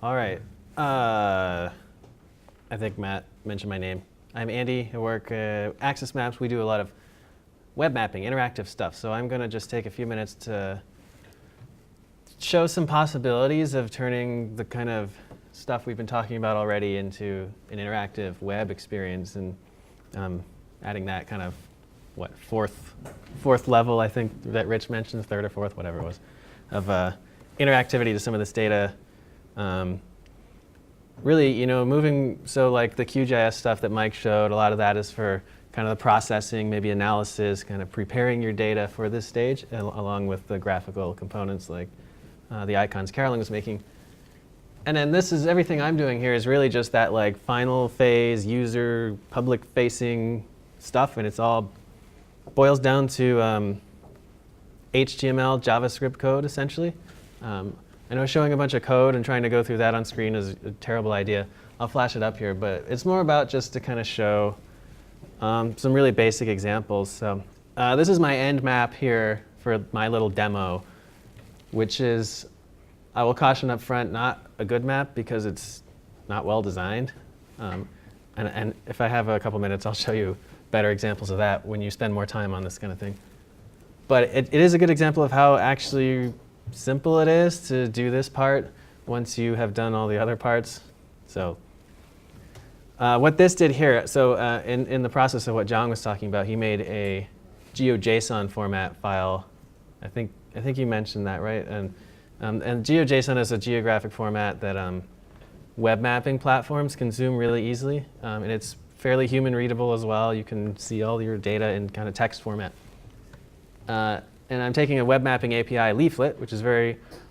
All right. I think Matt mentioned my name. I'm Andy. I work at Axis Maps. We do a lot of web mapping, interactive stuff. So I'm going to just take a few minutes to show some possibilities of turning the kind of stuff we've been talking about already into an interactive web experience, and adding that kind of, fourth level, I think, that Rich mentioned, third or fourth, whatever it was, of interactivity to some of this data. Really, moving, so like the QGIS stuff that Mike showed, a lot of that is for kind of the processing, maybe analysis, kind of preparing your data for this stage, along with the graphical components like the icons Carolyn was making. And then this is everything I'm doing here is really just that like final phase, user, public-facing stuff, and it's all boils down to HTML, JavaScript code, essentially. I know showing a bunch of code and trying to go through that on screen is a terrible idea. I'll flash it up here, but it's more about just to kind of show some really basic examples. So this is my end map here for my little demo, which is, I will caution up front, not a good map because it's not well designed. And if I have a couple minutes, I'll show you better examples of that when you spend more time on this kind of thing. But it is a good example of how actually simple it is to do this part once you have done all the other parts. So what this did here, so in the process of what John was talking about, he made a GeoJSON format file. I think you mentioned that, right? And GeoJSON is a geographic format that web mapping platforms consume really easily. And it's fairly human readable as well. You can see all your data in kind of text format. And I'm taking a web mapping API leaflet, which is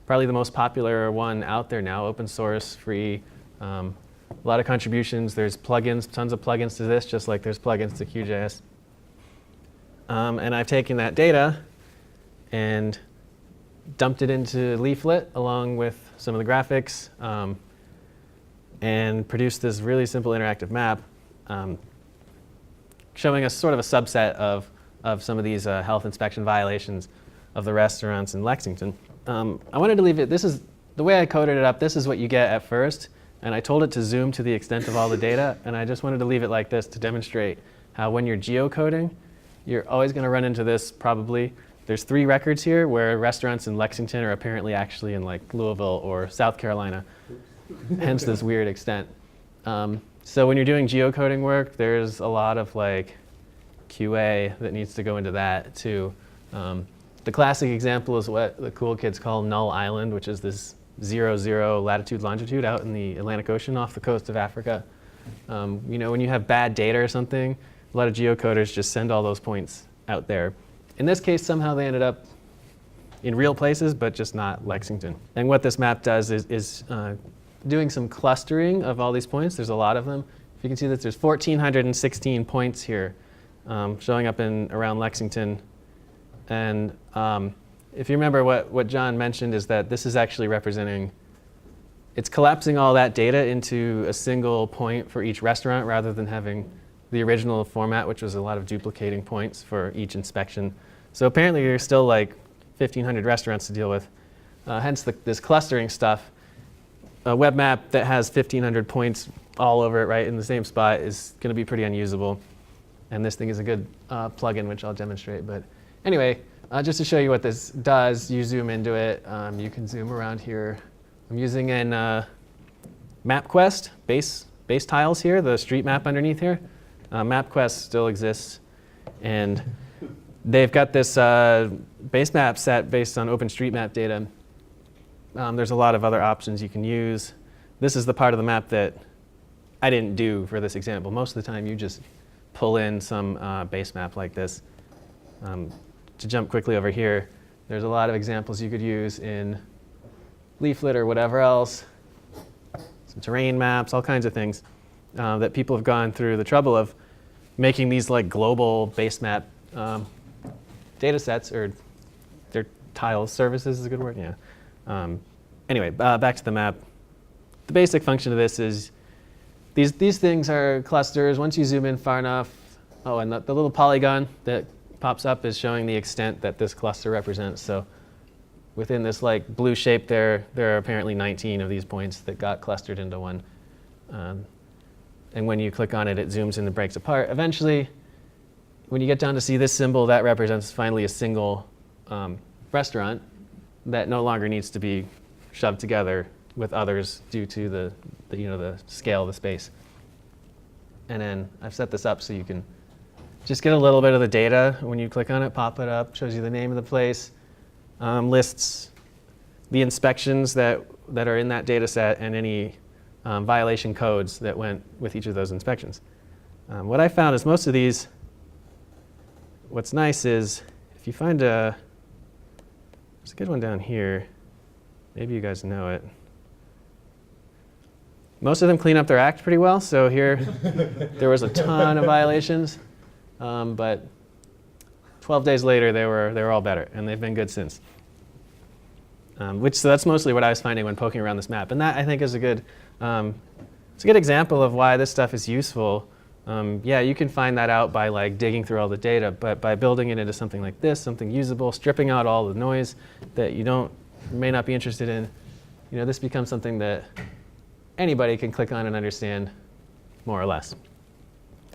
probably the most popular one out there now, open source, free, a lot of contributions. There's plugins, tons of plugins to this, just like there's plugins to QGIS. And I've taken that data and dumped it into leaflet along with some of the graphics, and produced this really simple interactive map showing us sort of a subset of some of these health inspection violations of the restaurants in Lexington. I wanted to leave it, this is, the way I coded it up, this is what you get at first, and I told it to zoom to the extent of all the data, and I just wanted to leave it like this to demonstrate how when you're geocoding, you're always going to run into this probably. There's 3 records here where restaurants in Lexington are apparently actually in like Louisville or South Carolina, hence this weird extent. So when you're doing geocoding work, there's a lot of like QA that needs to go into that too. The classic example is what the cool kids call Null Island, which is this 0, latitude, longitude out in the Atlantic Ocean off the coast of Africa. When you have bad data or something, a lot of geocoders just send all those points out there. In this case, somehow they ended up in real places, but just not Lexington. And what this map does is doing some clustering of all these points. There's a lot of them. If you can see that there's 1,416 points here showing up around Lexington. And if you remember what John mentioned is that this is actually representing, it's collapsing all that data into a single point for each restaurant rather than having the original format, which was a lot of duplicating points for each inspection. So apparently there's still like 1,500 restaurants to deal with. Hence this clustering stuff. A web map that has 1,500 points all over it, right, in the same spot is going to be pretty unusable. And this thing is a good plugin, which I'll demonstrate. But anyway, just to show you what this does, you zoom into it. You can zoom around here. I'm using in MapQuest base tiles here, the street map underneath here. MapQuest still exists. And they've got this base map set based on OpenStreetMap data. There's a lot of other options you can use. This is the part of the map that I didn't do for this example. Most of the time, you just pull in some base map like this. To jump quickly over here, there's a lot of examples you could use in Leaflet or whatever else. Some terrain maps, all kinds of things that people have gone through the trouble of making these like global base map data sets, or their tile services is a good word, yeah. Anyway, back to the map. The basic function of this is these things are clusters. Once you zoom in far enough, and the little polygon that pops up is showing the extent that this cluster represents. So within this like blue shape there are apparently 19 of these points that got clustered into one. And when you click on it, it zooms in and breaks apart. Eventually, when you get down to see this symbol, that represents finally a single restaurant that no longer needs to be shoved together with others due to the scale of the space. And then I've set this up so you can just get a little bit of the data. When you click on it, pop it up, shows you the name of the place, lists the inspections that are in that data set and any violation codes that went with each of those inspections. What I found is most of these, what's nice is if you find there's a good one down here. Maybe you guys know it. Most of them clean up their act pretty well. So here, there was a ton of violations, but 12 days later, they were all better, and they've been good since. So that's mostly what I was finding when poking around this map, and that I think is it's a good example of why this stuff is useful. Yeah, you can find that out by like digging through all the data, but by building it into something like this, something usable, stripping out all the noise that you may not be interested in, this becomes something that anybody can click on and understand more or less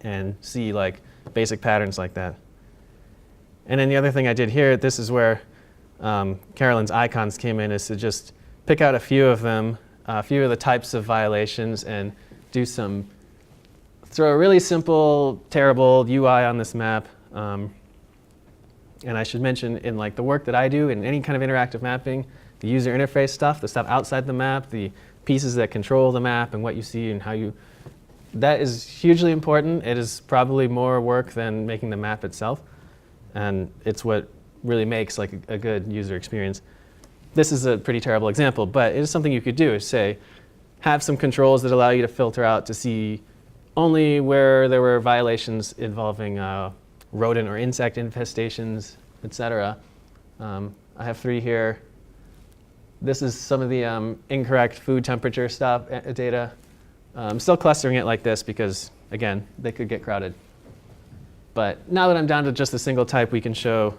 and see like basic patterns like that. And then the other thing I did here, this is where Carolyn's icons came in, is to just pick out a few of them, a few of the types of violations, and throw a really simple, terrible UI on this map. And I should mention in like the work that I do in any kind of interactive mapping, the user interface stuff, the stuff outside the map, the pieces that control the map and what you see and that is hugely important. It is probably more work than making the map itself. And it's what really makes like a good user experience. This is a pretty terrible example, but it is something you could do, is say, have some controls that allow you to filter out to see only where there were violations involving rodent or insect infestations, etc. I have 3 here. This is some of the incorrect food temperature stuff data. I'm still clustering it like this because, again, they could get crowded. But now that I'm down to just a single type, we can show,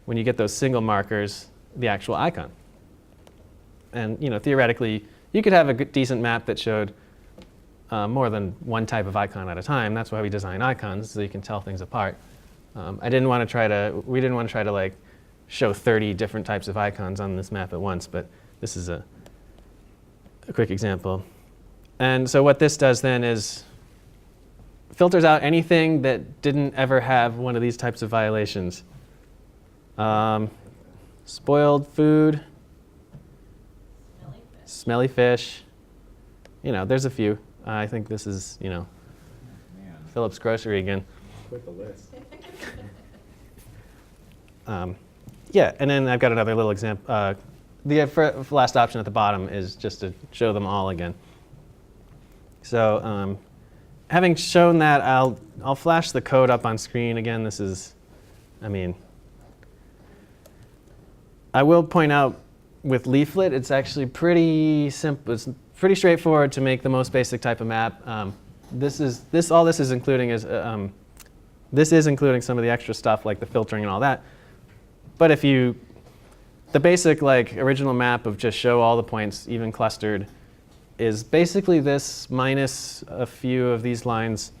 when you get those single markers, the actual icon. And theoretically, you could have a decent map that showed more than one type of icon at a time. That's why we design icons, so you can tell things apart. We didn't want to try to like show 30 different types of icons on this map at once, but this is a quick example. And so what this does then is filters out anything that didn't ever have one of these types of violations. Spoiled food, smelly fish. There's a few. I think this is, Philip's Grocery again. Quit the list. Yeah, and then I've got another little example. The last option at the bottom is just to show them all again. So having shown that, I'll flash the code up on screen again. This is, I will point out with Leaflet, it's actually pretty simple. It's pretty straightforward to make the most basic type of map. All this is including is this is including some of the extra stuff like the filtering and all that. But the basic like original map of just show all the points even clustered is basically this minus a few of these lines.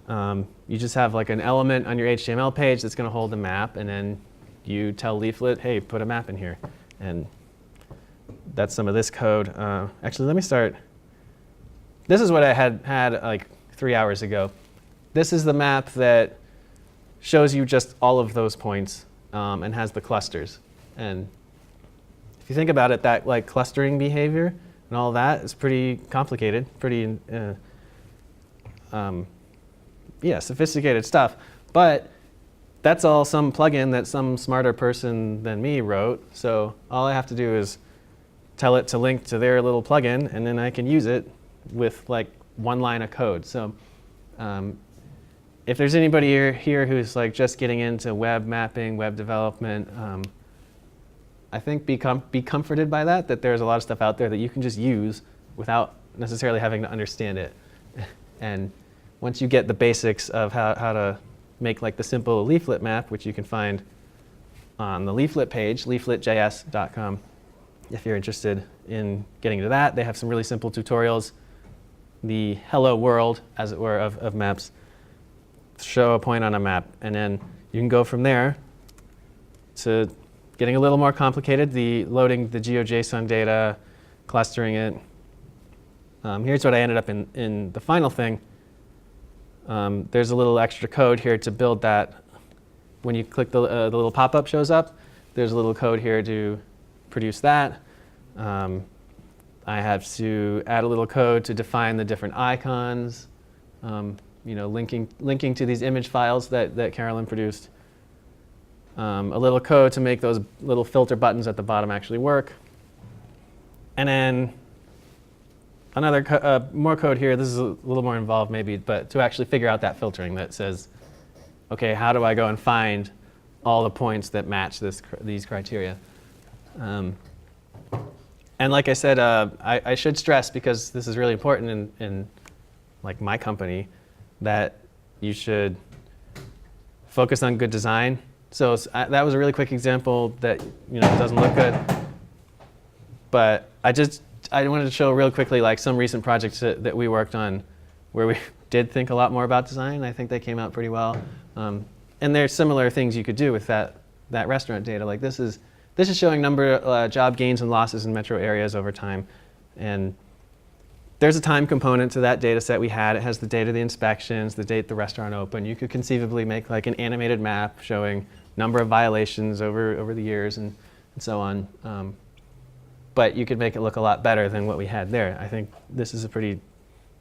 You just have like an element on your HTML page that's going to hold the map, and then you tell Leaflet, hey, put a map in here. And that's some of this code. Actually, let me start. This is what I had like 3 hours ago. This is the map that shows you just all of those points and has the clusters. And if you think about it, that like clustering behavior and all that is pretty complicated, pretty sophisticated stuff. But that's all some plugin that some smarter person than me wrote. So all I have to do is tell it to link to their little plugin, and then I can use it with like one line of code. So if there's anybody here who's like just getting into web mapping, web development, I think be comforted by that there's a lot of stuff out there that you can just use without necessarily having to understand it. And once you get the basics of how to make like the simple Leaflet map, which you can find on the leaflet page, leafletjs.com. If you're interested in getting to that, they have some really simple tutorials. The hello world, as it were, of maps. Show a point on a map, and then you can go from there to getting a little more complicated, loading the GeoJSON data, clustering it. Here's what I ended up in the final thing. There's a little extra code here to build that. When you click the little pop-up shows up, there's a little code here to produce that. I have to add a little code to define the different icons, linking to these image files that Carolyn produced. A little code to make those little filter buttons at the bottom actually work. And then another more code here. This is a little more involved maybe, but to actually figure out that filtering that says, OK, how do I go and find all the points that match these criteria? And like I said, I should stress, because this is really important in like my company, that you should focus on good design. So that was a really quick example that doesn't look good. But I wanted to show real quickly like some recent projects that we worked on where we did think a lot more about design. I think they came out pretty well. And there's similar things you could do with that restaurant data. Like this is showing job gains and losses in metro areas over time. And there's a time component to that data set we had. It has the date of the inspections, the date the restaurant opened. You could conceivably make like an animated map showing number of violations over the years and so on. But you could make it look a lot better than what we had there. I think this is a pretty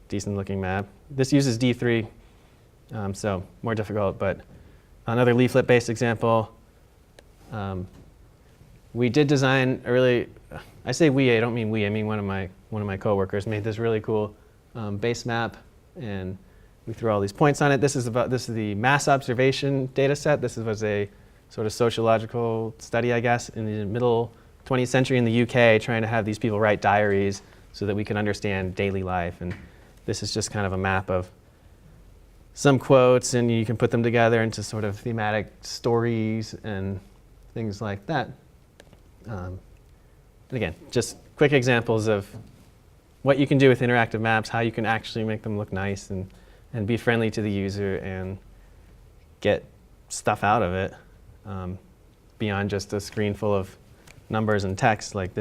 decent looking map. This uses D3, so more difficult, but another leaflet-based example. We did design I say we, I don't mean we, I mean one of my coworkers made this really cool base map, and we threw all these points on it. This is the mass observation data set. This was a sort of sociological study, I guess, in the middle 20th century in the UK, trying to have these people write diaries so that we can understand daily life. And this is just kind of a map of some quotes, and you can put them together into sort of thematic stories and things like that. And again, just quick examples of what you can do with interactive maps, how you can actually make them look nice and be friendly to the user and get stuff out of it beyond just a screen full of numbers and text. Like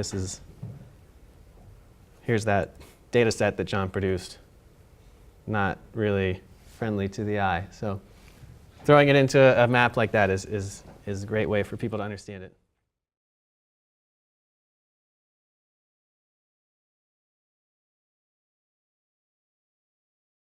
here's that data set that John produced. Not really friendly to the eye. So throwing it into a map like that is a great way for people to understand it.